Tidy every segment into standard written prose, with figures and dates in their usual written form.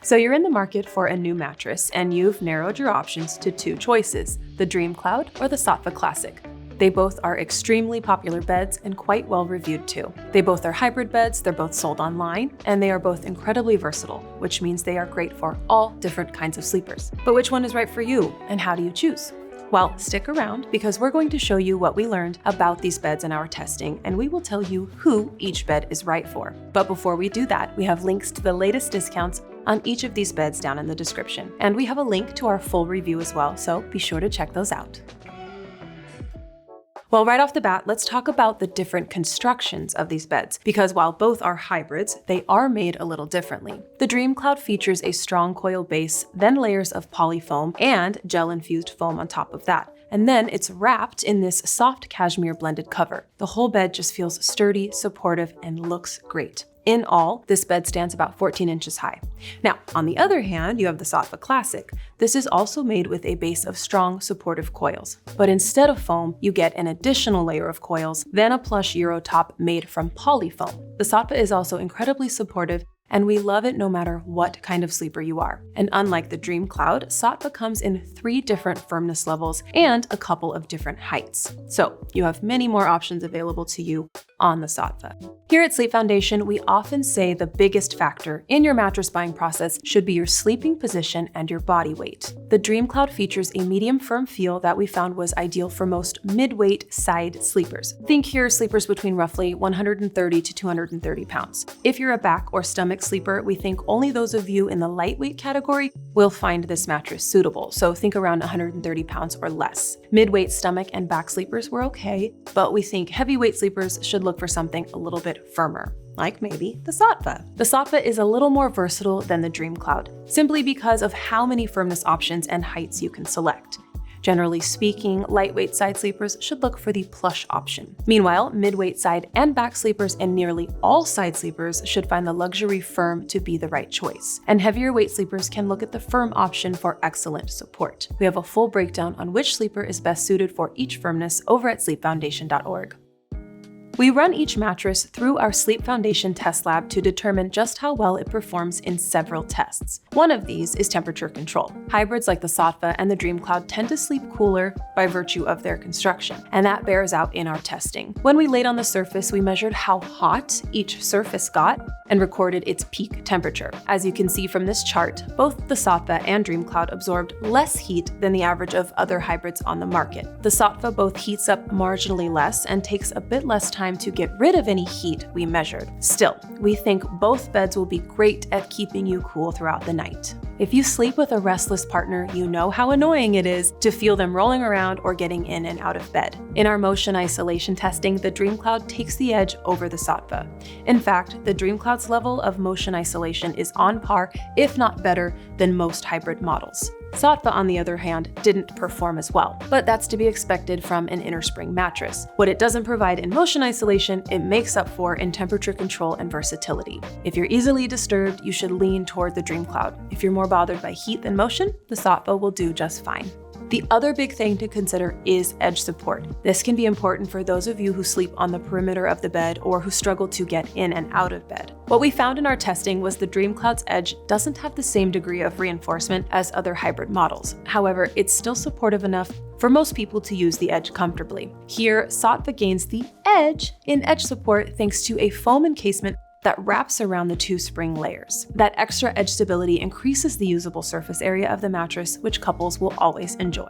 So you're in the market for a new mattress, and you've narrowed your options to two choices, the DreamCloud or the Saatva Classic. They both are extremely popular beds and quite well reviewed too. They both are hybrid beds, they're both sold online, and they are both incredibly versatile, which means they are great for all different kinds of sleepers. But which one is right for you, and how do you choose? Well, stick around because we're going to show you what we learned about these beds in our testing, and we will tell you who each bed is right for. But before we do that, we have links to the latest discounts on each of these beds down in the description. And we have a link to our full review as well, so be sure to check those out. Well, right off the bat, let's talk about the different constructions of these beds, because while both are hybrids, they are made a little differently. The DreamCloud features a strong coil base, then layers of polyfoam and gel-infused foam on top of that. And then it's wrapped in this soft cashmere blended cover. The whole bed just feels sturdy, supportive, and looks great. In all, this bed stands about 14 inches high. Now, on the other hand, you have the Saatva Classic. This is also made with a base of strong, supportive coils. But instead of foam, you get an additional layer of coils, then a plush Euro top made from polyfoam. The Saatva is also incredibly supportive, and we love it no matter what kind of sleeper you are. And unlike the DreamCloud, Saatva comes in 3 different firmness levels and a couple of different heights. So you have many more options available to you on the Saatva. Here at Sleep Foundation, we often say the biggest factor in your mattress buying process should be your sleeping position and your body weight. The DreamCloud features a medium firm feel that we found was ideal for most mid-weight side sleepers. Think here sleepers between roughly 130 to 230 pounds. If you're a back or stomach sleeper, we think only those of you in the lightweight category will find this mattress suitable, so think around 130 pounds or less. Mid-weight stomach and back sleepers were okay, but we think heavyweight sleepers should look for something a little bit firmer, like maybe the Saatva. The Saatva is a little more versatile than the DreamCloud, simply because of how many firmness options and heights you can select. Generally speaking, lightweight side sleepers should look for the plush option. Meanwhile, midweight side and back sleepers and nearly all side sleepers should find the luxury firm to be the right choice. And heavier weight sleepers can look at the firm option for excellent support. We have a full breakdown on which sleeper is best suited for each firmness over at sleepfoundation.org. We run each mattress through our Sleep Foundation test lab to determine just how well it performs in several tests. One of these is temperature control. Hybrids like the Saatva and the DreamCloud tend to sleep cooler by virtue of their construction, and that bears out in our testing. When we laid on the surface, we measured how hot each surface got and recorded its peak temperature. As you can see from this chart, both the Saatva and DreamCloud absorbed less heat than the average of other hybrids on the market. The Saatva both heats up marginally less and takes a bit less time to get rid of any heat we measured. Still, we think both beds will be great at keeping you cool throughout the night. If you sleep with a restless partner, you know how annoying it is to feel them rolling around or getting in and out of bed. In our motion isolation testing, the DreamCloud takes the edge over the Saatva. In fact, the DreamCloud's level of motion isolation is on par, if not better, than most hybrid models. Saatva, on the other hand, didn't perform as well, but that's to be expected from an innerspring mattress. What it doesn't provide in motion isolation, it makes up for in temperature control and versatility. If you're easily disturbed, you should lean toward the DreamCloud. If you're more bothered by heat than motion, the Saatva will do just fine. The other big thing to consider is edge support. This can be important for those of you who sleep on the perimeter of the bed or who struggle to get in and out of bed. What we found in our testing was the DreamCloud's edge doesn't have the same degree of reinforcement as other hybrid models. However, it's still supportive enough for most people to use the edge comfortably. Here, Saatva gains the edge in edge support thanks to a foam encasement that wraps around the 2 spring layers. That extra edge stability increases the usable surface area of the mattress, which couples will always enjoy.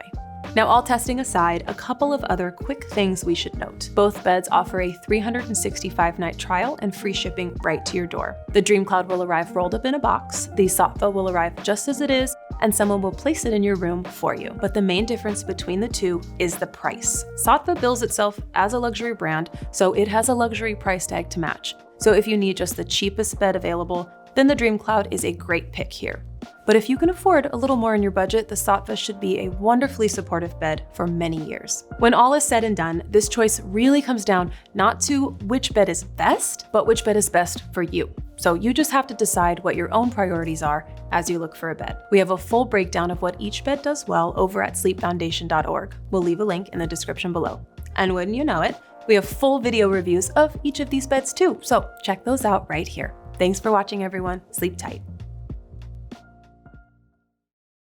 Now, all testing aside, a couple of other quick things we should note. Both beds offer a 365-night trial and free shipping right to your door. The DreamCloud will arrive rolled up in a box, the Saatva will arrive just as it is, and someone will place it in your room for you. But the main difference between the two is the price. Saatva bills itself as a luxury brand, so it has a luxury price tag to match. So if you need just the cheapest bed available, then the DreamCloud is a great pick here. But if you can afford a little more in your budget, the Saatva should be a wonderfully supportive bed for many years. When all is said and done, this choice really comes down not to which bed is best, but which bed is best for you. So you just have to decide what your own priorities are as you look for a bed. We have a full breakdown of what each bed does well over at sleepfoundation.org. We'll leave a link in the description below. And wouldn't you know it, we have full video reviews of each of these beds too, so check those out right here. Thanks for watching, everyone. Sleep tight.